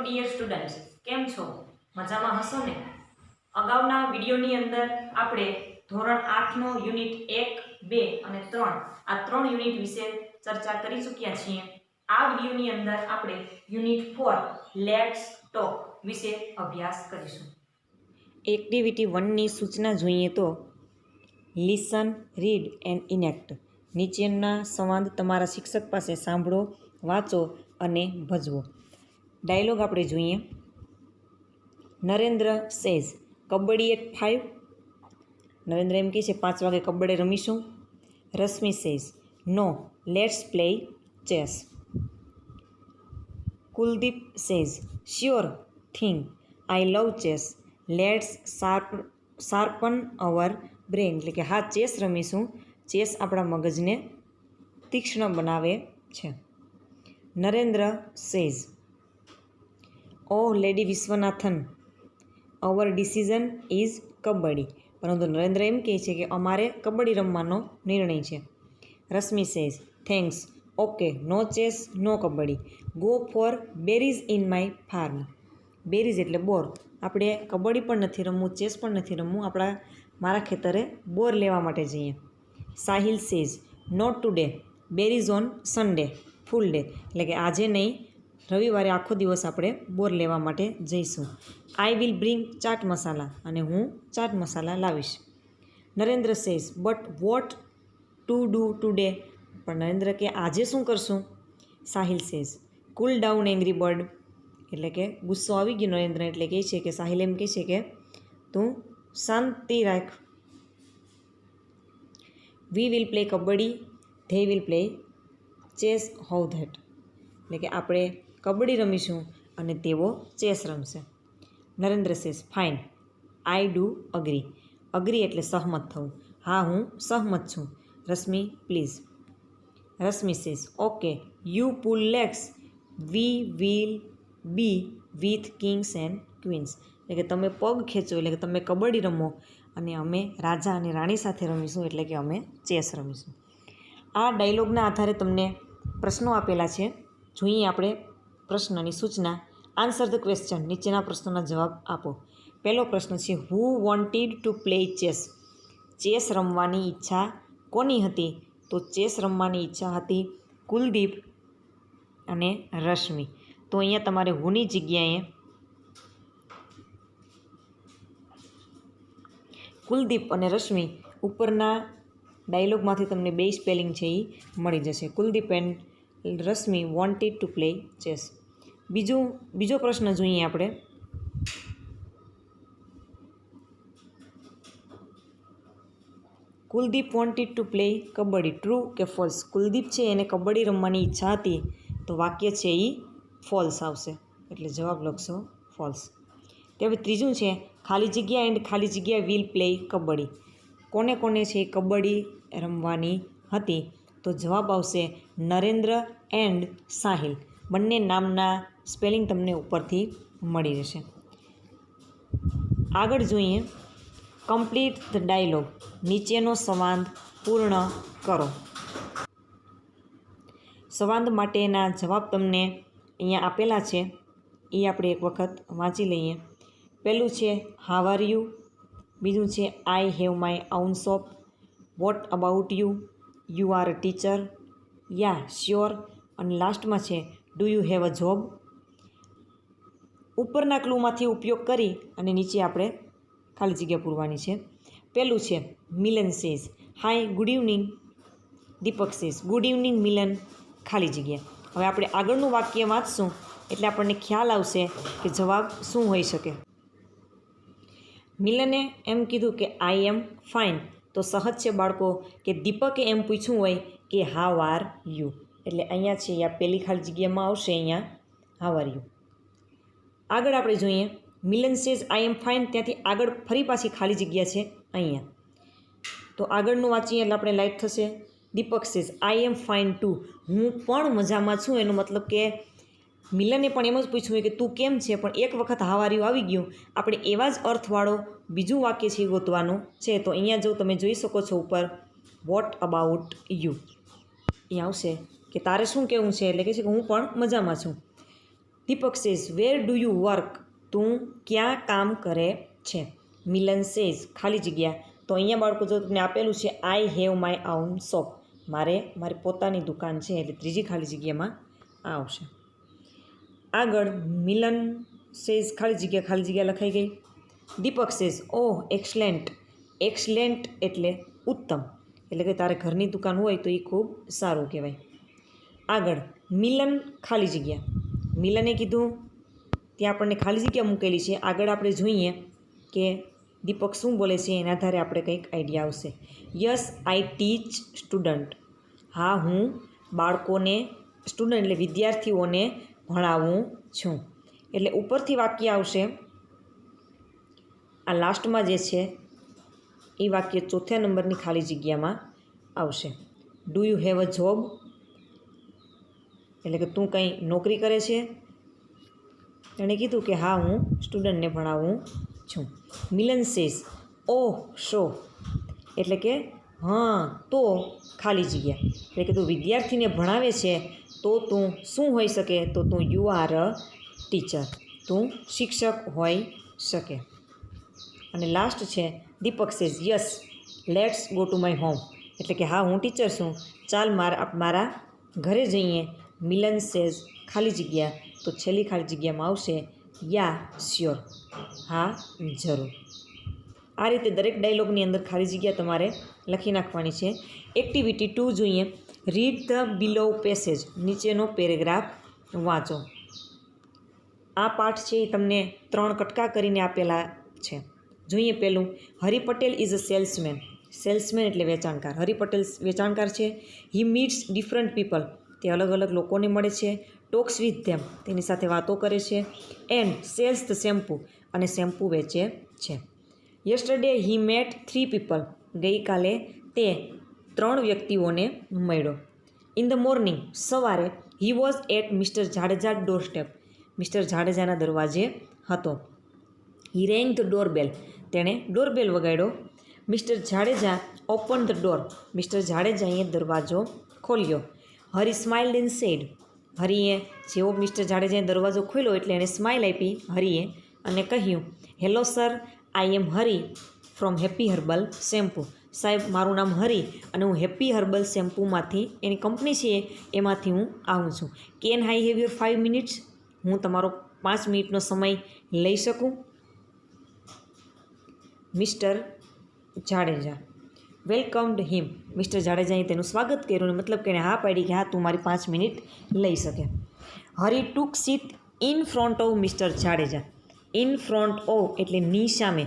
Dear students, કેમ છો? મજામાં હશો ને? અગાઉના વિડીયોની અંદર આપણે ધોરણ 8 નો યુનિટ 1, 2 અને 3 આ 3 યુનિટ વિશે ચર્ચા કરી ચૂક્યા છીએ. આ વિડીયોની અંદર આપણે યુનિટ 4 લેટ્સ ટોક વિશે અભ્યાસ કરીશું. એક્ટિવિટી 1 ની સૂચના જોઈએ તો લિસન, રીડ એન્ડ ઇનેક્ટ. નીચેના સંવાદ તમારા શિક્ષક પાસે સાંભળો, વાંચો અને ભજવો. ડાયલોગ આપણે જોઈએ. Narendra says kabaddi at 5. નરેન્દ્ર એમ કહે છે 5 વાગે કબડ્ડી રમીશું. Rashmi says no, let's play chess. Kuldeep says sure thing, I love chess, let's sharpen our brain. એટલે કે હા, ચેસ રમીશું. ચેસ આપણા મગજને તીક્ષ્ણ બનાવે છે. Narendra says O lady Vishwanathan, our decision is kabaddi. પરંતુ નરેન્દ્ર એમ કહે છે કે અમારે કબડ્ડી રમવાનો નિર્ણય છે. Rashmi says thanks, okay, no chess, no kabaddi, go for berries in my farm. Berries એટલે બોર. આપણે કબડ્ડી પણ નથી રમવું, ચેસ પણ નથી રમવું, મારા ખેતરે બોર લેવા માટે જઈએ. Sahil says not today, berries on Sunday, full day. એટલે કે આજે નહીં, રવિવારે આખો દિવસ આપણે બોર લેવા માટે જઈશું. આઈ વિલ બ્રિંગ ચાટ મસાલા, અને હું ચાટ મસાલા લાવીશ. Narendra says but what to do today. પણ નરેન્દ્ર કે આજે શું કરશું? સાહિલ સેઝ કુલ ડાઉન એંગ્રી બર્ડ. એટલે કે ગુસ્સો આવી ગયો નરેન્દ્ર, એટલે કહે છે કે સાહિલ એમ કહે છે કે તું શાંતિ રાખ. We will play kabaddi, they will play chess, how that. એટલે કે આપણે કબડ્ડી રમીશું અને તેઓ ચેસ રમશે. Narendra says fine, I do agree. Agree એટલે સહમત થવું. હા, હું સહમત છું. Rashmi please. Rashmi says okay, you pull legs, we will be with kings and queens. એટલે કે તમે પગ ખેંચો, એટલે કે તમે કબડ્ડી રમો અને અમે રાજા અને રાણી સાથે રમીશું, એટલે કે અમે ચેસ રમીશું. આ ડાયલોગના આધારે તમને પ્રશ્નો આપેલા છે. જોઈએ આપણે પ્રશ્નની સૂચના. Answer the question. નીચેના પ્રશ્નોના જવાબ આપો. પહેલો પ્રશ્ન છે who wanted to play chess. Chess રમવાની ઈચ્છા કોની હતી? તો ચેસ રમવાની ઈચ્છા હતી કુલદીપ અને રશ્મિ. તો અહીંયા તમારે હુની જગ્યાએ કુલદીપ અને રશ્મિ ઉપરના ડાયલોગમાંથી તમને બે સ્પેલિંગ છે એ મળી જશે. Kuldeep and Rashmi wanted to play chess. બીજો પ્રશ્ન જોઈએ આપણે. Kuldeep wanted to play kabaddi, true કે ફોલ્સ? કુલદીપ છે એને કબડ્ડી રમવાની ઈચ્છા હતી, તો વાક્ય છે એ ફોલ્સ આવશે. એટલે જવાબ લખશો ફોલ્સ. તે હવે ત્રીજું છે ખાલી જગ્યા એન્ડ ખાલી જગ્યા વિલ પ્લે કબડ્ડી. કોને કોને છે કબડ્ડી રમવાની હતી? તો જવાબ આવશે નરેન્દ્ર એન્ડ સાહિલ. બંને નામના સ્પેલિંગ તમને ઉપરથી મળી રહેશે. આગળ જોઈએ કમ્પ્લીટ ધ ડાયલોગ. નીચેનો સંવાદ પૂર્ણ કરો. સંવાદ માટેના જવાબ તમને અહીંયા આપેલા છે, એ આપણે એક વખત વાંચી લઈએ. પહેલું છે હાવ આર યુ. બીજું છે I have my own shop. What about you? You are a teacher. Yeah sure. અને લાસ્ટમાં છે do you have a job? ઉપરના ક્લુમાંથી ઉપયોગ કરી અને નીચે આપણે ખાલી જગ્યા પૂરવાની છે. પહેલું છે મિલન સેઝ હાય ગુડ ઇવનિંગ. દીપક સેઝ ગુડ ઇવનિંગ મિલન, ખાલી જગ્યા. હવે આપણે આગળનું વાક્ય વાંચશું એટલે આપણને ખ્યાલ આવશે કે જવાબ શું હોઈ શકે. મિલને એમ કીધું કે આઈ એમ ફાઇન. તો સહજ છે બાળકો કે દીપકે એમ પૂછ્યું હોય કે હાવ આર યુ. એટલે અહીંયા છે આ પહેલી ખાલી જગ્યામાં આવશે અહીંયા હાવ આર યુ. આગળ આપણે જોઈએ મિલન સેઝ આઈ એમ ફાઇન, ત્યાંથી આગળ ફરી પાછી ખાલી જગ્યા છે અહીંયા. તો આગળનું વાંચીએ એટલે આપણે લાઈટ થશે. Deepak says I am fine too. હું પણ મજામાં છું. એનો મતલબ કે મિલને પણ એમ જ પૂછ્યું હોય કે તું કેમ છે, પણ એક વખત હાવ આર યુ આવી ગયું, આપણે એવા જ અર્થવાળો બીજું વાક્ય છે ગોતવાનું છે. તો અહીંયા જો તમે જોઈ શકો છો ઉપર વોટ અબાઉટ યુ એ આવશે કે તારે શું કહેવું છે? એટલે કે છે કે હું પણ મજામાં છું. Deepak says where do you work, તું ક્યાં કામ કરે છે? મિલન સેઝ ખાલી જગ્યા, તો અહીંયા બાળકો જો તમને આપેલું છે I have my own shop, મારી પોતાની દુકાન છે, એટલે ત્રીજી ખાલી જગ્યામાં આ આવશે. આગળ મિલન સેઝ ખાલી જગ્યા લખાઈ ગઈ. દીપક સેઝ ઓહ એક્સલેન્ટ, એક્સલેન્ટ એટલે ઉત્તમ, એટલે કે તારે ઘરની દુકાન હોય તો એ ખૂબ સારું કહેવાય. આગળ મિલન ખાલી જગ્યા, મિલને કીધું ત્યાં આપણને ખાલી જગ્યા મૂકેલી છે. આગળ આપણે જોઈએ કે દીપક શું બોલે છે, એના આધારે આપણે કંઈક આઈડિયા આવશે. યસ આઈ ટીચ સ્ટુડન્ટ, હા હું બાળકોને, સ્ટુડન્ટ એટલે વિદ્યાર્થીઓને ભણાવું છું. એટલે ઉપરથી વાક્ય આવશે, આ લાસ્ટમાં જે છે એ વાક્ય ચોથા નંબરની ખાલી જગ્યામાં આવશે. Do you have a job, એટલે કે તું કંઈ નોકરી કરે છે? એણે કીધું કે હા હું સ્ટુડન્ટને ભણાવું છું. મિલન સેઝ ઓહ શો, એટલે કે હા તો ખાલી જગ્યા, એટલે કે તું વિદ્યાર્થીને ભણાવે છે તો તું શું હોઈ શકે? તો તું યુ આર અ ટીચર, તું શિક્ષક હોઈ શકે. અને લાસ્ટ છે Deepak says yes let's go to my home, એટલે કે હા હું ટીચર છું, ચાલ મારા ઘરે જઈએ. મિલન સેઝ ખાલી જગ્યા, તો છેલ્લી ખાલી જગ્યામાં આવશે યા શ્યોર, હા જરૂર. આ રીતે દરેક ડાયલોગની અંદર ખાલી જગ્યા તમારે લખી નાખવાની છે. એક્ટિવિટી 2 જોઈએ. રીડ ધ બિલો પેસેજ, નીચેનો પેરેગ્રાફ વાંચો. આ પાઠ છે એ તમને 3 કટકા કરીને આપેલા છે. જોઈએ પહેલું, Hari Patel is a salesman, salesman એટલે વેચાણકાર. હરિ પટેલ વેચાણકાર છે. હી મીટ્સ ડિફરન્ટ પીપલ, તે અલગ અલગ લોકોને મળે છે. ટોક્સ વિથ ધેમ, તેની સાથે વાતો કરે છે. એન્ડ સેલ્સ ધ શેમ્પૂ, અને શેમ્પૂ વેચે છે. યસ્ટરડે હી મેટ 3 પીપલ, ગઈકાલે તે 3 વ્યક્તિઓને મળ્યો. ઇન ધ મોર્નિંગ, સવારે he was at mister Jadeja door step, mister જાડેજાના દરવાજે હતો. હી રેંગ ધ ડોરબેલ, તેણે ડોરબેલ વગાડ્યો. Mister Jadeja open the door, mister જાડેજાએ દરવાજો ખોલ્યો. હરી સ્માઇલ્ડ એન્ડ સેડ, હરીએ જેવો મિસ્ટર જાડેજાએ દરવાજો ખોલ્યો એટલે એણે સ્માઇલ આપી હરીએ અને કહ્યું, hello sir, I am Hari from happy herbal Shampoo, સાહેબ મારું નામ હરી અને હું હેપી હર્બલ શેમ્પૂમાંથી, એની કંપની છે એમાંથી હું આવું છું. Can I have your 5 minutes, હું તમારો 5 મિનિટનો સમય લઈ શકું? Mister Jadeja welcomed him, mister જાડેજાએ તેનું સ્વાગત કર્યું અને મતલબ કે એણે હા પાડી કે હા તું મારી 5 મિનિટ લઈ શકે. Hari took seat in front of mister Jadeja, in front of એટલે ની સામે,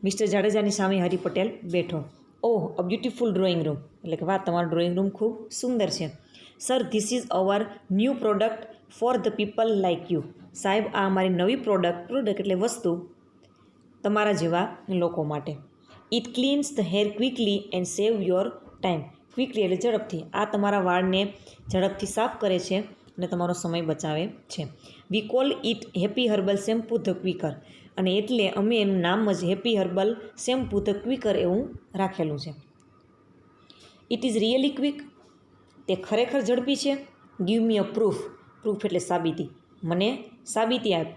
મિસ્ટર જાડેજાની સામે હરી પટેલ બેઠો. Oh a beautiful drawing room, એટલે કે વાહ તમારો ડ્રોઈંગ રૂમ ખૂબ સુંદર છે. Sir this is our new product for the people like you, સાહેબ આ અમારી નવી પ્રોડક્ટ એટલે વસ્તુ તમારા જેવા લોકો માટે. It cleanse the hair quickly and save your time, quickly એટલે ઝડપથી, આ તમારા વાળને ઝડપથી સાફ કરે છે અને તમારો સમય બચાવે છે. વી call it happy herbal shampoo the quicker, અને એટલે અમે એનું નામ જ happy herbal shampoo the quicker એવું રાખેલું છે. ઇટ ઇઝ રિયલી ક્વિક, તે ખરેખર ઝડપી છે. ગીવ મી અ પ્રૂફ, પ્રૂફ એટલે સાબિતી, મને સાબિતી આપ.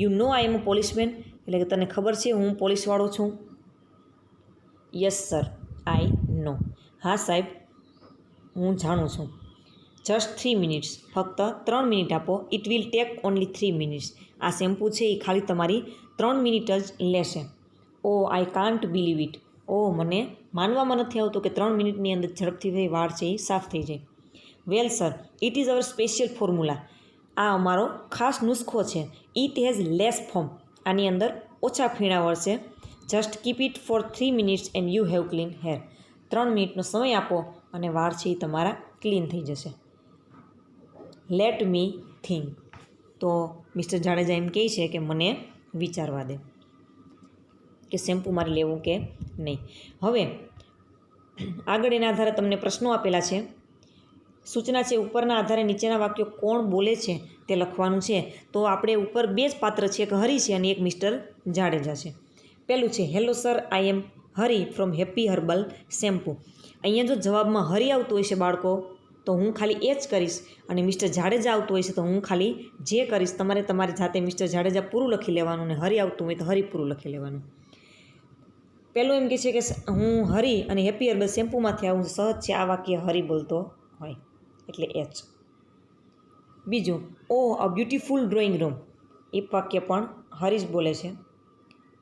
You know I M a policeman, એટલે કે તને ખબર છે હું પોલીસવાળો છું. યસ સર આઈ નો, હા સાહેબ હું જાણું છું. જસ્ટ 3 મિનિટ્સ, ફક્ત 3 મિનિટ આપો. It will take only 3 minutes, આ શેમ્પૂ છે એ ખાલી તમારી 3 મિનિટ જ લેશે. ઓ આઈ કાન્ટ બિલીવ ઇટ, ઓ મને માનવામાં નથી આવતું કે 3 મિનિટની અંદર ઝડપથી વાળ છે એ સાફ થઈ જાય. Well sir it is our special formula, આ અમારો ખાસ નુસ્ખો છે. ઇટ હેઝ લેસ ફોમ, આની અંદર ઓછા ફીણા વળશે. Just keep it for 3 minutes and you have clean hair, 3 મિનિટનો સમય આપો અને વાળ છે એ તમારા ક્લીન થઈ જશે. લેટ મી થિંક, તો મિસ્ટર જાડેજા એમ કહે છે કે મને વિચારવા દે કે શેમ્પૂ મારે લેવું કે નહીં. હવે આગળ એના આધારે તમને પ્રશ્નો આપેલા છે. સૂચના છે ઉપરના આધારે નીચેના વાક્યો કોણ બોલે છે તે લખવાનું છે. તો આપણે ઉપર 2 જ પાત્ર છે, એક હરી છે અને એક મિસ્ટર જાડેજા છે. પહેલું છે hello sir I am Hari from happy herbal Shampoo. અહીંયા જો જવાબમાં હરી આવતું હોય છે બાળકો તો હું ખાલી એ જ કરીશ, અને મિસ્ટર જાડેજા આવતું હોય છે તો હું ખાલી જે કરીશ. તમારે તમારી જાતે મિસ્ટર જાડેજા પૂરું લખી લેવાનું, ને હરી આવતું હોય તો હરી પૂરું લખી લેવાનું. પહેલું એમ કહે છે કે હું હરી અને હેપી હર્બલ શેમ્પૂમાંથી આવું સહજ છે. આ વાક્ય હરી બોલતો હોય એટલે એચ. બીજું, ઓ અ બ્યુટીફુલ ડ્રોઈંગ રૂમ, એ વાક્ય પણ હરી જ બોલે છે.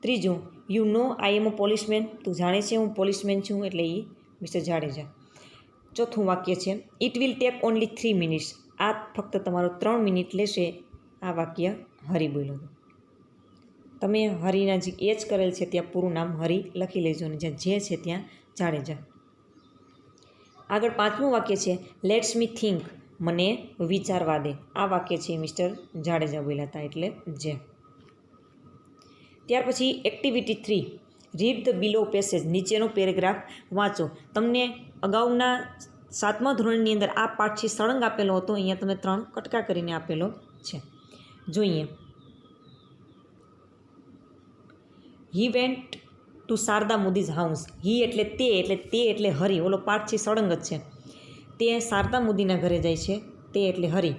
ત્રીજું, you know I M a policeman, તું જાણે છે હું પોલીસમેન છું, એટલે એ મિસ્ટર જાડેજા. ચોથું વાક્ય છે it will take only 3 minutes, આ ફક્ત તમારો 3 મિનિટ લેશે. આ વાક્ય હરી બોલ્યો. તમે હરીના જે એચ કરેલ છે ત્યાં પૂરું નામ હરી લખી લેજો, અને જ્યાં જે છે ત્યાં જાડેજા. આગળ પાંચમું વાક્ય છે લેટ્સ મી થિંક, મને વિચારવા દે. આ વાક્ય છે મિસ્ટર જાડેજા બોલ્યા હતા એટલે જે. ત્યાર પછી activity 3, read the below passage, નીચેનો પેરેગ્રાફ વાંચો. તમને અગાઉના 7મા ધોરણની અંદર આ પાઠ છે સળંગ આપેલો હતો, અહીંયા તમે 3 કટકા કરીને આપેલો છે. જોઈએ. He went to Sharada Modi's house. He એટલે તે એટલે હરી. ઓલો પાઠ છે સળંગ જ છે. તે શારદા મોદીના ઘરે જાય છે, તે એટલે Hari.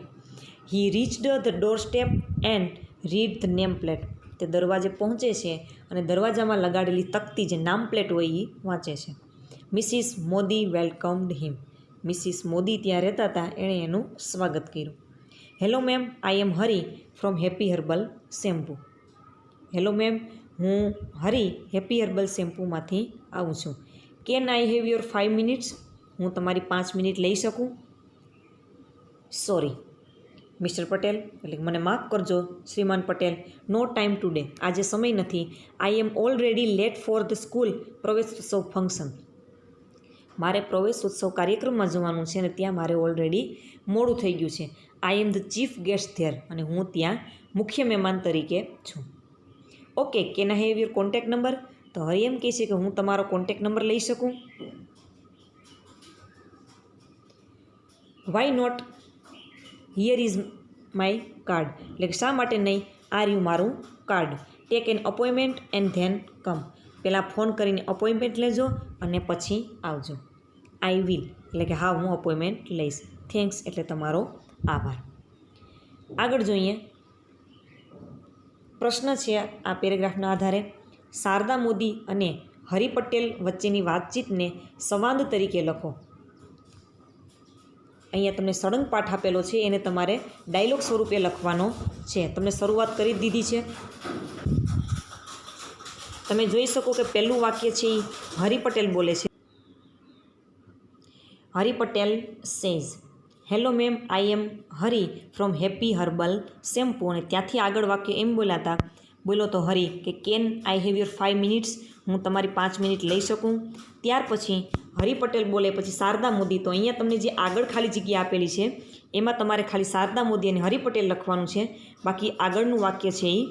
He reached the door step and read the name plate. તે દરવાજે પહોંચે છે અને દરવાજામાં લગાડેલી તકતી જે નામ પ્લેટ હોય એ વાંચે છે. Mrs Modi welcomed him. Mrs Modi ત્યાં રહેતા હતા, એણે એનું સ્વાગત કર્યું. Hello ma'am, I am Hari from happy herbal Shampoo. Hello ma'am, હું હરી હેપી હર્બલ શેમ્પૂમાંથી આવું છું. Can I have your 5 minutes, હું તમારી 5 મિનિટ લઈ શકું? સોરી મિસ્ટર પટેલ, એટલે મને માફ કરજો શ્રીમાન પટેલ, નો ટાઈમ ટુડે, આજે સમય નથી. I am already late for the school Praveshotsav function. મારે પ્રવેશોત્સવ કાર્યક્રમમાં જવાનું છે અને ત્યાં મારે ઓલરેડી મોડું થઈ ગયું છે. I am the chief guest there, અને હું ત્યાં મુખ્ય મહેમાન તરીકે છું. Okay, can I have your contact number? તો હરી એમ કહે છે કે હું તમારો કોન્ટેક્ટ નંબર લઈ શકું? Why not, here is my card, એટલે કે શા માટે નહીં, આ રહ્યું મારું card. Take an appointment and then come, પહેલાં ફોન કરીને અપોઇન્ટમેન્ટ લેજો અને પછી આવજો. આઈ વિલ, એટલે કે હા હું અપોઇન્ટમેન્ટ લઈશ. થેન્ક્સ એટલે તમારો આભાર. આગળ જોઈએ. પ્રશ્ન છે આ પેરેગ્રાફના આધારે. શારદા મોદી અને હરી પટેલ વચ્ચેની વાતચીતને સંવાદ તરીકે લખો. અહીંયા તમને સળંગ પાઠ આપેલો છે, એને તમારે ડાયલોગ સ્વરૂપે લખવાનો છે. તમને શરૂઆત કરી દીધી છે. તમે જોઈ શકો કે પહેલું વાક્ય છે એ હરી પટેલ બોલે છે. Hari Patel says, hello ma'am, I am Hari from happy herbal shampoo. અને ત્યાંથી આગળ વાક્ય એમ બોલ્યો તો હરી કે can I have your 5 minutes, હું તમારી 5 મિનિટ લઈ શકું? ત્યાર પછી હરી પટેલ બોલે પછી શારદા મોદી. તો અહીંયા તમને જે આગળ ખાલી જગ્યા આપેલી છે એમાં તમારે ખાલી શારદા મોદી અને હરી પટેલ લખવાનું છે. બાકી આગળનું વાક્ય છે એ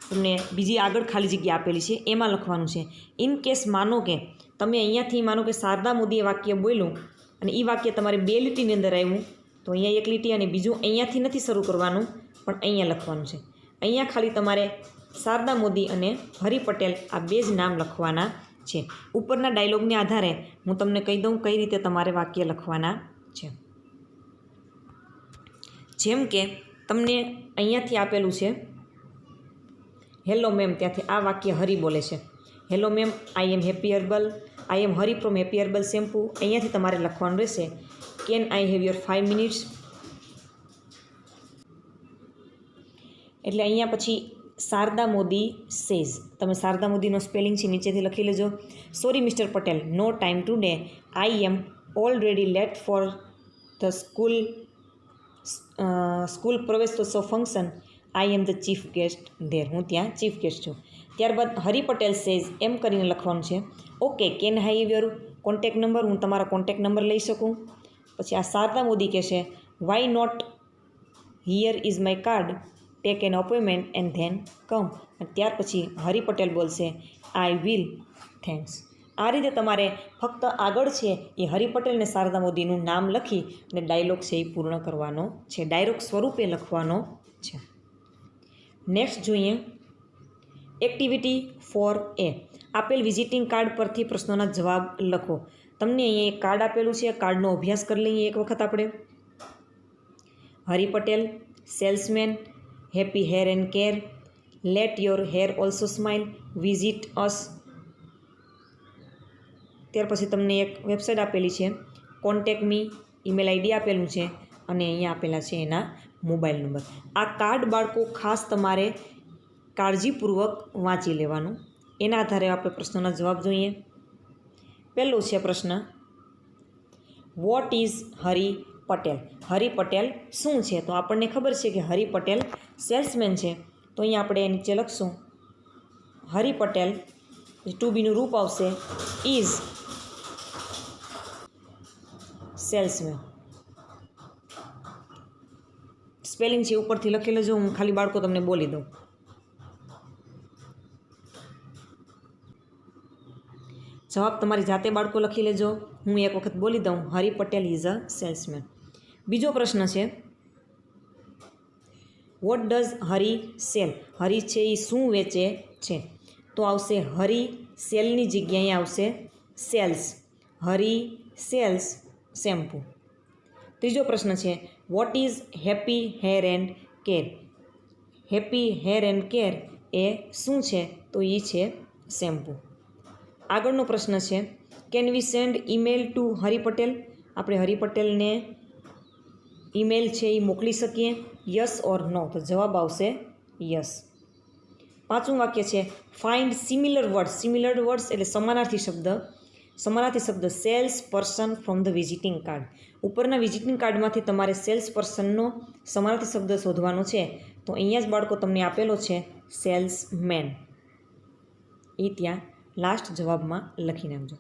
તમને બીજી આગળ ખાલી જગ્યા આપેલી છે એમાં લખવાનું છે. ઇન કેસ માનો કે તમે અહીંયાથી માનો કે શારદા મોદીએ વાક્ય બોલ્યું અને એ વાક્ય તમારે 2 લીટીની અંદર આવ્યું, તો અહીંયા 1 લીટી અને બીજું અહીંયાથી નથી શરૂ કરવાનું, પણ અહીંયા લખવાનું છે. અહીંયા ખાલી તમારે શારદા મોદી અને હરી પટેલ આ 2 જ નામ લખવાના છે. ઉપરના ડાયલોગને આધારે હું તમને કહી દઉં કઈ રીતે તમારે વાક્ય લખવાના છે. જેમ કે તમને અહીંયાથી આપેલું છે હેલો મેમ, ત્યાંથી આ વાક્ય હરી બોલે છે. Hello ma'am, I am Hari from happy herbal Shampoo. અહીંયાથી તમારે લખવાનું રહેશે can I have your 5 minutes. એટલે અહીંયા પછી શારદા મોદી સેઝ, તમે શારદા મોદીનો સ્પેલિંગ છે નીચેથી લખી લેજો. Sorry mister Patel, no time today, I am already late for the school Praveshotsav function. I am the chief guest there, હું ત્યાં ચીફ ગેસ્ટ છું. ત્યારબાદ હરી પટેલ સેઝ એમ કરીને લખવાનું છે. Okay, can I have your contact number, હું તમારા કોન્ટેક્ટ નંબર લઈ શકું? પછી આ શારદા મોદી કહેશે why not, here is my card, take an appointment and then come. અને ત્યાર પછી હરી પટેલ બોલશે આઈ વિલ, થેન્ક્સ. આ રીતે તમારે ફક્ત આગળ છે એ હરી પટેલ અને શારદા મોદીનું નામ લખી અને ડાયલોગ છે એ પૂર્ણ કરવાનો છે, ડાયલોગ સ્વરૂપે લખવાનો છે. નેક્સ્ટ જોઈએ એક્ટિવિટી 4A. આપેલ વિઝિટિંગ કાર્ડ પરથી પ્રશ્નોના જવાબ લખો. તમને અહીંયા એક કાર્ડ આપેલું છે, કાર્ડનો અભ્યાસ કરી લઈએ એક વખત આપણે. Hari Patel, salesman, happy hair and care, let your hair also smile, visit us. ત્યાર પછી તમને એક વેબસાઇટ આપેલી છે, કોન્ટેક્ટ મી, ઈમેલ આઈડી આપેલું છે અને અહીંયા આપેલા છે એના મોબાઈલ નંબર. આ કાર્ડ બાળકો ખાસ તમારે કાળજીપૂર્વક વાંચી લેવાનું. એના આધારે આપણે પ્રશ્નોના જવાબ જોઈએ. પહેલો છે પ્રશ્ન, વોટ ઇઝ હરી પટેલ? હરી પટેલ શું છે? તો આપણને ખબર છે કે હરી પટેલ સેલ્સમેન છે. તો અહીંયા આપણે નીચે લખશું હરી પટેલ, ટુ બીનું રૂપ આવશે ઇઝ સેલ્સમેન. સ્પેલિંગ છે ઉપરથી લખી લેજો, હું ખાલી બાળકો તમને બોલી દઉં. જવાબ તમારી જાતે બાળકો લખી લેજો, હું એક વખત બોલી દઉં. હરી પટેલ ઇઝ અ સેલ્સમેન. બીજો પ્રશ્ન છે, વોટ ડઝ હરી સેલ? હરી છે એ શું વેચે છે? તો આવશે હરી સેલની જગ્યાએ આવશે સેલ્સ. હરી સેલ્સ શેમ્પૂ. ત્રીજો પ્રશ્ન છે, what is happy hair and care? Happy hair and care એ શું છે? તો એ છે શેમ્પૂ. આગળનો પ્રશ્ન છે, can we send email to Hari Patel? આપણે હરી પટેલને ઈમેલ છે એ મોકલી શકીએ? Yes or no? તો જવાબ આવશે યસ. પાંચમું વાક્ય છે, find similar words. Similar words એટલે સમાનાર્થી શબ્દ. સમાનાર્થી શબ્દ sales person from the visiting card. ઉપરના વિઝિટિંગ કાર્ડમાંથી તમારે સેલ્સ પર્સનનો સમાનાર્થી શબ્દ શોધવાનો છે. તો અહીંયા જ બાળકો તમને આપેલો છે સેલ્સમેન. એ ત્યાં લાસ્ટ જવાબમાં લખી નાખજો.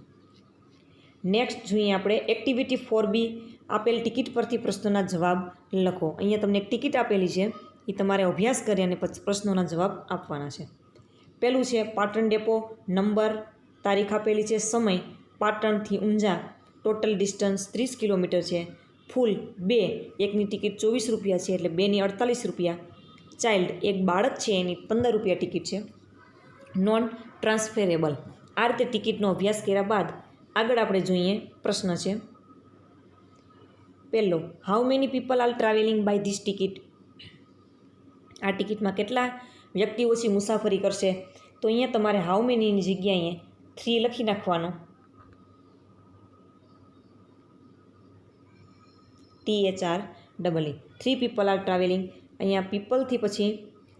નેક્સ્ટ જોઈએ આપણે એક્ટિવિટી 4B. આપેલ ટિકિટ પરથી પ્રશ્નોના જવાબ લખો. અહીંયા તમને એક ટિકિટ આપેલી છે, એ તમારે અભ્યાસ કરી અને પછી પ્રશ્નોના જવાબ આપવાના છે. પહેલું છે પાટણ ડેપો, નંબર, તારીખ આપેલી છે, સમય પાટણથી ઊંઝા, ટોટલ ડિસ્ટન્સ 30 કિલોમીટર છે, ફૂલ 2, એકની ટિકિટ 24 રૂપિયા છે એટલે 2ની 48 રૂપિયા, ચાઇલ્ડ એક બાળક છે એની 15 રૂપિયા ટિકિટ છે, નોન ટ્રાન્સફરેબલ. આ રીતે ટિકિટનો અભ્યાસ કર્યા બાદ આગળ આપણે જોઈએ પ્રશ્ન છે પહેલો, how many people are travelling by this ticket? આ ટિકિટમાં કેટલા વ્યક્તિઓથી મુસાફરી કરશે? તો અહીંયા તમારે હાઉ મેનીની જગ્યાએ 3 લખી નાખવાનો. THREE 3 people are travelling. અહીંયા પીપલથી પછી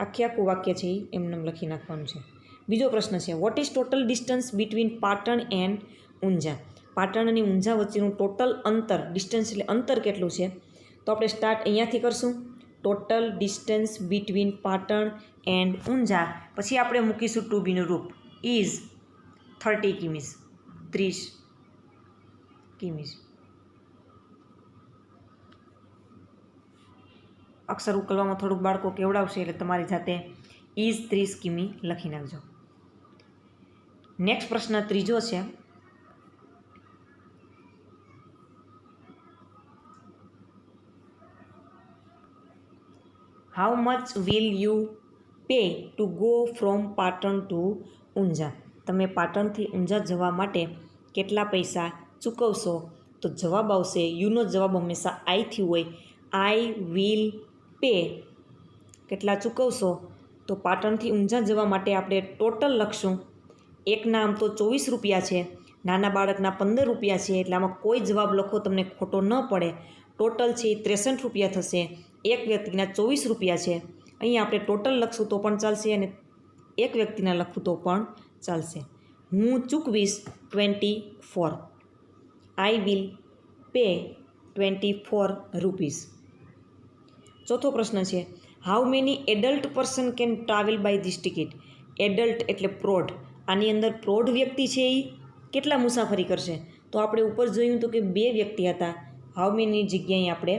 આખું વાક્ય છે એ એમને લખી નાખવાનું છે. બીજો પ્રશ્ન છે, what is total distance between Patan and Unjha? Patan અને ઊંઝા વચ્ચેનું ટોટલ અંતર, ડિસ્ટન્સ એટલે અંતર કેટલું છે? તો આપણે સ્ટાર્ટ અહીંયાથી કરશું. Total distance between Patan and Unjha, પછી આપણે મૂકીશું ટુ બીનું રૂપ ઇઝ 30 કિમીઝ, 30 કિમીઝ. અક્ષર ઉકલવામાં થોડુંક બાળકો કેવડાવશે એટલે તમારી જાતે ઇઝ 30 કિમી લખી નાખજો. નેક્સ્ટ પ્રશ્ન ત્રીજો છે, how much will you pay to go from Patan to Unjha? તમે પાટણથી ઊંઝા જવા માટે કેટલા પૈસા ચૂકવશો? તો જવાબ આવશે, યુનો જવાબ હંમેશા આઈથી હોય. આઈ વિલ પે કેટલા ચૂકવશો? તો પાટણથી ઊંઝા જવા માટે આપણે ટોટલ લખશું. એકના આમ તો 24 રૂપિયા છે, નાના બાળકના 15 રૂપિયા છે, એટલે આમાં કોઈ જવાબ લખો તમને ખોટો ન પડે. ટોટલ છે એ 63 રૂપિયા થશે. એક વ્યક્તિના 24 રૂપિયા છે. અહીંયા આપણે ટોટલ લખશું તો પણ ચાલશે અને એક વ્યક્તિના લખું તો પણ ચાલશે. હું ચૂકવીશ 24. I will pay 24 rupees. ચોથો પ્રશ્ન છે, how many adult person can travel by this ticket? Adult એટલે પ્રૌઢ. આની અંદર પ્રૌઢ વ્યક્તિ છે એ કેટલા મુસાફરી કરશે? તો આપણે ઉપર જોયું તો કે 2 વ્યક્તિ હતા. હાઉ મેની જગ્યાએ આપણે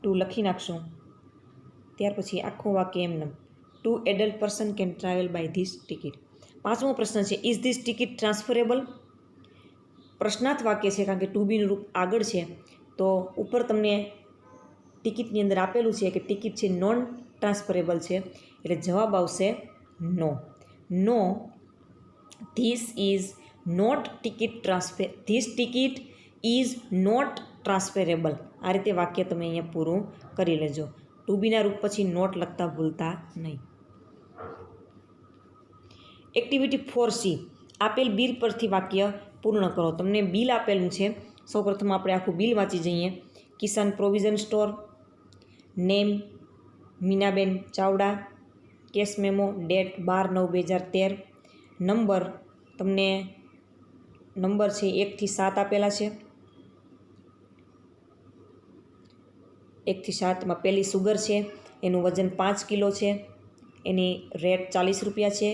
2 લખી નાખશું. ત્યાર પછી આખું વાક્ય એમને 2 adult person can travel by this ticket. પાંચમો પ્રશ્ન છે, ઇઝ ધીસ ટિકિટ ટ્રાન્સફરેબલ? પ્રશ્નાર્થ વાક્ય છે કારણ કે ટુ બીનું રૂપ આગળ છે. તો ઉપર તમને ટિકિટની અંદર આપેલું છે કે ટિકિટ છે નોન ટ્રાન્સફરેબલ છે, એટલે જવાબ આવશે no. No, this is not ticket this ticket is not transferable. આ રીતે વાક્ય તમે અહીંયા પૂરું કરી લેજો. ટુ બીના રૂપ પછી નોટ લખતા ભૂલતા નહીં. Activity 4C. આપેલ બિલ પરથી વાક્ય પૂર્ણ કરો. તમને બિલ આપેલું છે. સૌપ્રથમ આપણે આખું બિલ વાંચી જઈએ. Kisan provision store, name Meenaben Chavda, cash memo, date 12/9/2013, number તમને નંબર છે 1 થી 7 આપેલા છે. 1 થી 7માં પહેલી સુગર છે, એનું વજન 5 કિલો છે, એની રેટ 40 રૂપિયા છે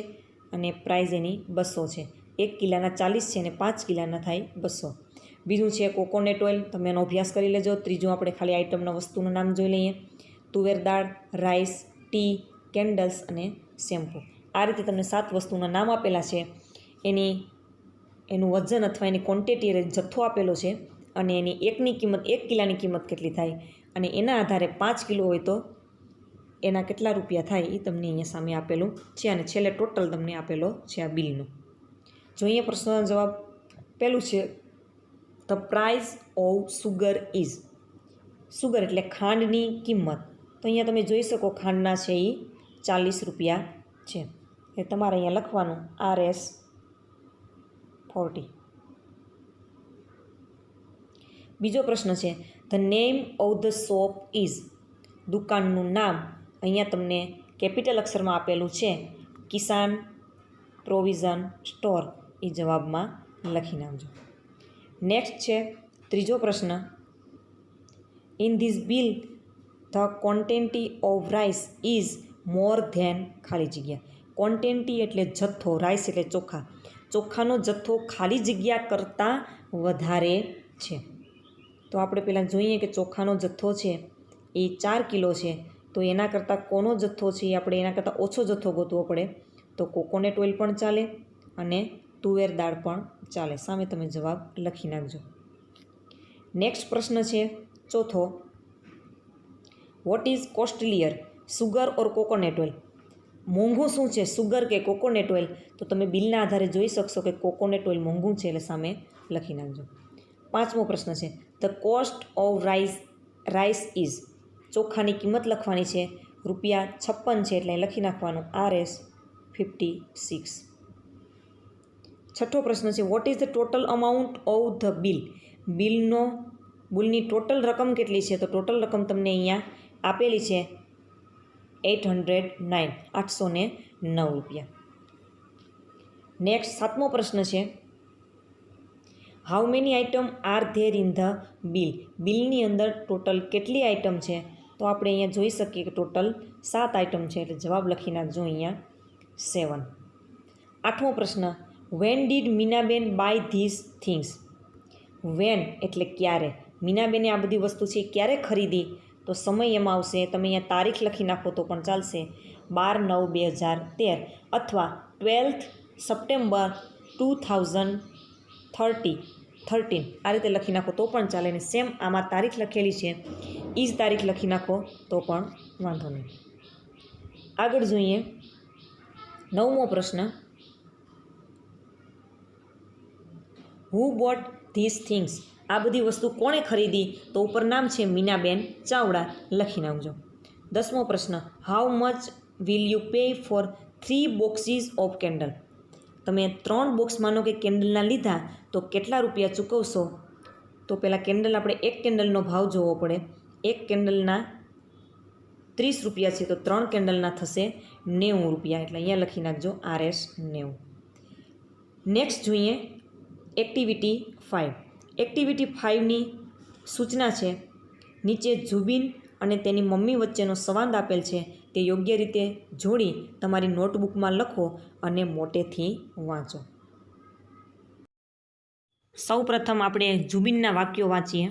અને પ્રાઇઝ એની 200 છે. 1 કિલાના 40 છે અને 5 કિલાના થાય 200. બીજું છે કોકોનટ ઓઇલ, તમે એનો અભ્યાસ કરી લેજો. ત્રીજું આપણે ખાલી આઇટમના વસ્તુનું નામ જોઈ લઈએ. તુવેર દાળ, રાઈસ, ટી, કેન્ડલ્સ અને શેમ્પૂ. આ રીતે તમને 7 વસ્તુના નામ આપેલા છે. એનું વજન અથવા એની ક્વોન્ટિટી જથ્થો આપેલો છે અને એની 1 કિલાની કિંમત કેટલી થાય અને એના આધારે 5 કિલો હોય તો એના કેટલા રૂપિયા થાય એ તમને અહીંયા સામે આપેલું છે અને છેલ્લે ટોટલ તમને આપેલો છે આ બિલનો. જોઈએ પ્રશ્નનો જવાબ. પહેલું છે the price of sugar is. Sugar એટલે ખાંડની કિંમત. તો અહીંયા તમે જોઈ શકો ખાંડના છે એ 40 રૂપિયા છે. એ તમારે અહીંયા લખવાનું RS40. બીજો પ્રશ્ન છે the name of the shop is. દુકાનનું નામ અહીંયા તમને કેપિટલ અક્ષરમાં આપેલું છે કિસાન પ્રોવિઝન સ્ટોર. એ જવાબમાં લખી નાખજો. નેક્સ્ટ છે ત્રીજો પ્રશ્ન. In this bill the quantity of rice is more than ખાલી જગ્યા. ક્વોન્ટિટી એટલે જથ્થો, રાઈસ એટલે ચોખા. ચોખાનો જથ્થો ખાલી જગ્યા કરતાં વધારે છે. તો આપણે પહેલાં જોઈએ કે ચોખાનો જથ્થો છે એ 4 કિલો છે. તો એના કરતાં કોનો જથ્થો છે એ આપણે એના કરતાં ઓછો જથ્થો ગોતવો પડે. તો કોકોનટ ઓઇલ પણ ચાલે અને તુવેર દાળ પણ ચાલે. સામે તમે જવાબ લખી નાખજો. નેક્સ્ટ પ્રશ્ન છે ચોથો. What is costlier, sugar or coconut oil. મોંઘું શું છે, સુગર કે કોકોનટ ઓઇલ? તો તમે બિલના આધારે જોઈ શકશો કે કોકોનટ ઓઇલ મોંઘું છે એટલે સામે લખી નાખજો. પાંચમો પ્રશ્ન છે the cost of rice is. ચોખાની કિંમત લખવાની છે ₹56 છે એટલે લખી નાખવાનું RS56. છઠ્ઠો પ્રશ્ન છે what is the total amount of the bill. બિલની ટોટલ રકમ કેટલી છે? તો ટોટલ રકમ તમને અહીંયા આપેલી છે 809 રૂપિયા. નેક્સ્ટ સાતમો પ્રશ્ન છે how many item are there in the bill. બિલની અંદર ટોટલ કેટલી આઇટમ છે? તો આપણે અહીંયા જોઈ શકીએ કે ટોટલ 7 આઇટમ છે એટલે જવાબ લખી નાખજો અહીંયા 7. આઠમો પ્રશ્ન when did Meenaben buy this things. When એટલે ક્યારે. મીનાબેને આ બધી વસ્તુ છે ક્યારે ખરીદી? તો સમય એમાં આવશે, તમે અહીંયા તારીખ લખી નાખો તો પણ ચાલશે, 12/9/2013 અથવા 12th સપ્ટેમ્બર 2013. આ રીતે લખી નાખો તો પણ ચાલે. ને સેમ આમાં તારીખ લખેલી છે એ જ તારીખ લખી નાખો તો પણ વાંધો નહીં. આગળ જોઈએ 9મો પ્રશ્ન હુ બોટ ધીસ થિંગ્સ. આ બધી વસ્તુ કોણે ખરીદી? તો ઉપર નામ છે મીનાબેન ચાવડા, લખી નાખજો. 10મો પ્રશ્ન how much will you pay for 3 boxes of candle. તમે 3 બોક્સ માનો કે કેન્ડલના લીધા તો કેટલા રૂપિયા ચૂકવશો? તો પહેલાં કેન્ડલ આપણે એક કેન્ડલનો ભાવ જોવો પડે. એક કેન્ડલના 30 રૂપિયા છે તો 3 કેન્ડલના થશે 90 રૂપિયા એટલે અહીંયા લખી નાખજો RS90. નેક્સ્ટ જોઈએ એક્ટિવિટી 5. એક્ટિવિટી 5ની સૂચના છે નીચે જુબિન અને તેની મમ્મી વચ્ચેનો સંવાદ આપેલ છે તે યોગ્ય રીતે જોડી તમારી નોટબુકમાં લખો અને મોટેથી વાંચો. સૌ પ્રથમ આપણે જુબિનના વાક્યો વાંચીએ.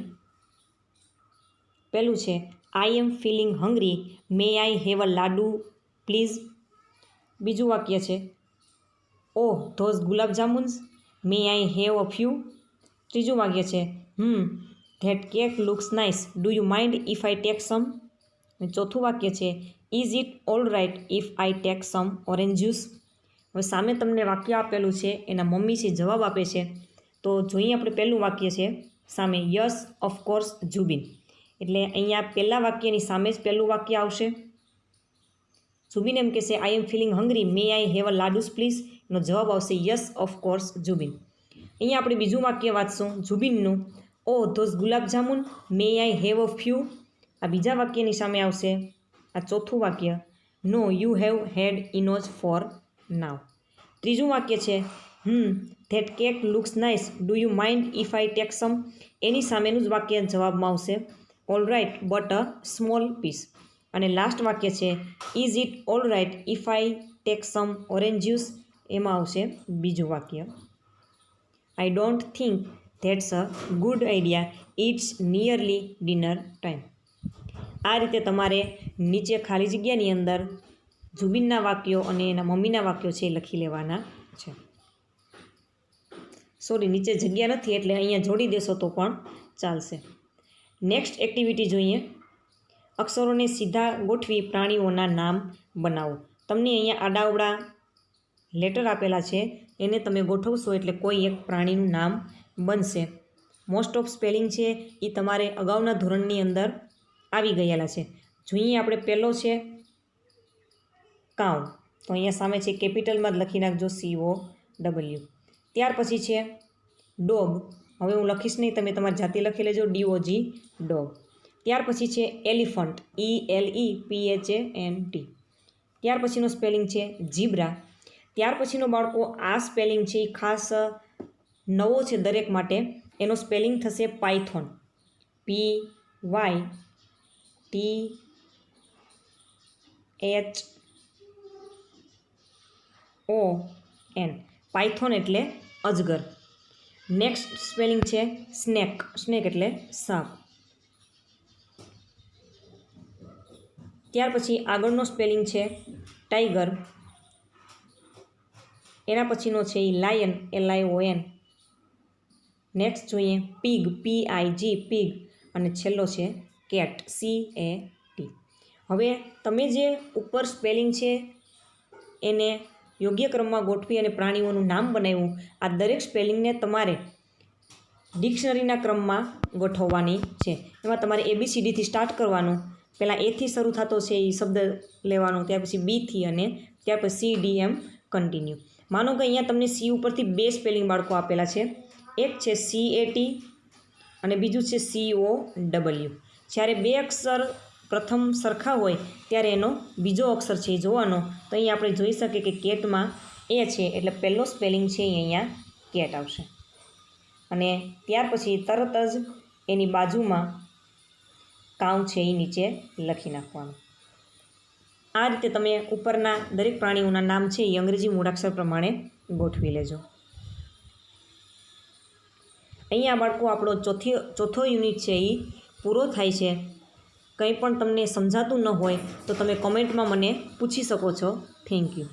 પહેલું છે I am feeling hungry, may I have a laddu please. બીજું વાક્ય છે oh those gulab jamuns, may I have a few. ત્રીજું વાક્ય છે that cake looks nice, do you mind if I take some. ચોથું વાક્ય છે is it all right if I take some orange juice. હવે સામે તમને વાક્ય આપેલું છે, એના મમ્મી છે જવાબ આપે છે. તો જોઈએ આપણે પહેલું વાક્ય છે સામે યસ ઓફકોર્સ જુબિન, એટલે અહીંયા પહેલાં વાક્યની સામે જ પહેલું વાક્ય આવશે. જુબિન એમ કહેશે I am feeling hungry, may I have a laddus please, એનો જવાબ આવશે યસ ઓફકોર્સ જુબિન. અહીંયા આપણે બીજું વાક્ય વાંચશું જુબિનનું, oh those gulab jamun, may I have a few. આ બીજા વાક્યની સામે આવશે આ ચોથું વાક્ય, no you have had enough for now. ત્રીજું વાક્ય છે that cake looks nice, do you mind if I take some. એની સામેનું જ વાક્ય જવાબમાં આવશે all right but a small piece. અને લાસ્ટ વાક્ય છે is it all right if I take some orange juice. એમાં આવશે બીજું વાક્ય I don't think that's a good idea, it's nearly dinner time. આ રીતે તમારે નીચે ખાલી જગ્યાની અંદર જુબિનના વાક્યો અને એના મમ્મીના વાક્યો છે એ લખી લેવાના છે. સોરી, નીચે જગ્યા નથી એટલે અહીંયા જોડી દેશો તો પણ ચાલશે. નેક્સ્ટ એક્ટિવિટી જોઈએ. અક્ષરોને સીધા ગોઠવી પ્રાણીઓના નામ બનાવો. તમને અહીંયા આડાઅવળા લેટર આપેલા છે, એને તમે ગોઠવશો એટલે કોઈ એક પ્રાણીનું નામ બનશે. મોસ્ટ ઓફ સ્પેલિંગ છે એ તમારે અગાઉના ધોરણની અંદર આવી ગયેલા છે. જોઈએ આપણે પહેલો છે કાઉ, તો અહીંયા સામે છે કેપિટલમાં જ લખી નાખજો COW. ત્યાર પછી છે ડોગ, હવે હું લખીશ નહીં, તમે તમારી જાતે લખી લેજો DOG ડોગ. ત્યાર પછી છે એલિફન્ટ, ELEPHANT. ત્યાર પછીનો સ્પેલિંગ છે ઝીબ્રા. ત્યાર પછીનો બાળકો આ સ્પેલિંગ છે એ ખાસ નવો છે દરેક માટે, એનો સ્પેલિંગ થશે પાયથોન, PYTHON, પાયથોન એટલે અજગર. નેક્સ્ટ સ્પેલિંગ છે સ્નેક, સ્નેક એટલે સાપ. ત્યાર પછી આગળનો સ્પેલિંગ છે ટાઈગર. એના પછીનો છે એ લાયન, LION. નેક્સ્ટ જોઈએ પીગ, PIG પીગ. અને છેલ્લો છે કેટ, CAT. હવે તમે જે ઉપર સ્પેલિંગ છે એને યોગ્ય ક્રમમાં ગોઠવી અને પ્રાણીઓનું નામ બનાવ્યું, આ દરેક સ્પેલિંગને તમારે ડિક્શનરીના ક્રમમાં ગોઠવવાની છે. એમાં તમારે ABCDથી સ્ટાર્ટ કરવાનું. પહેલાં એથી શરૂ થતો છે એ શબ્દ લેવાનો, ત્યાર પછી બીથી અને ત્યાર પછી CDM કન્ટિન્યુ. માનો કે અહીંયા તમને C ઉપરથી બે સ્પેલિંગ બાળકો આપેલા છે, એક છે CAT અને બીજું છે COW. જ્યારે બે અક્ષર પ્રથમ સરખા હોય ત્યારે એનો બીજો અક્ષર છે એ જોવાનો. તો અહીંયા આપણે જોઈ શકીએ કે કેટમાં એ છે એટલે પહેલો સ્પેલિંગ છે એ અહીંયા કેટ આવશે. અને ત્યાર પછી તરત જ એની બાજુમાં કાઉ છે એ નીચે લખી નાખવાનું. આ રીતે તમે ઉપરના દરેક પ્રાણીઓના નામ છે એ અંગ્રેજી મૂળાક્ષર પ્રમાણે ગોઠવી લેજો. અહીંયા બાળકો આપણો ચોથો યુનિટ છે એ પૂરો થાય છે. કંઈ પણ તમને સમજાતું ન હોય તો તમે કોમેન્ટમાં મને પૂછી શકો છો. Thank you.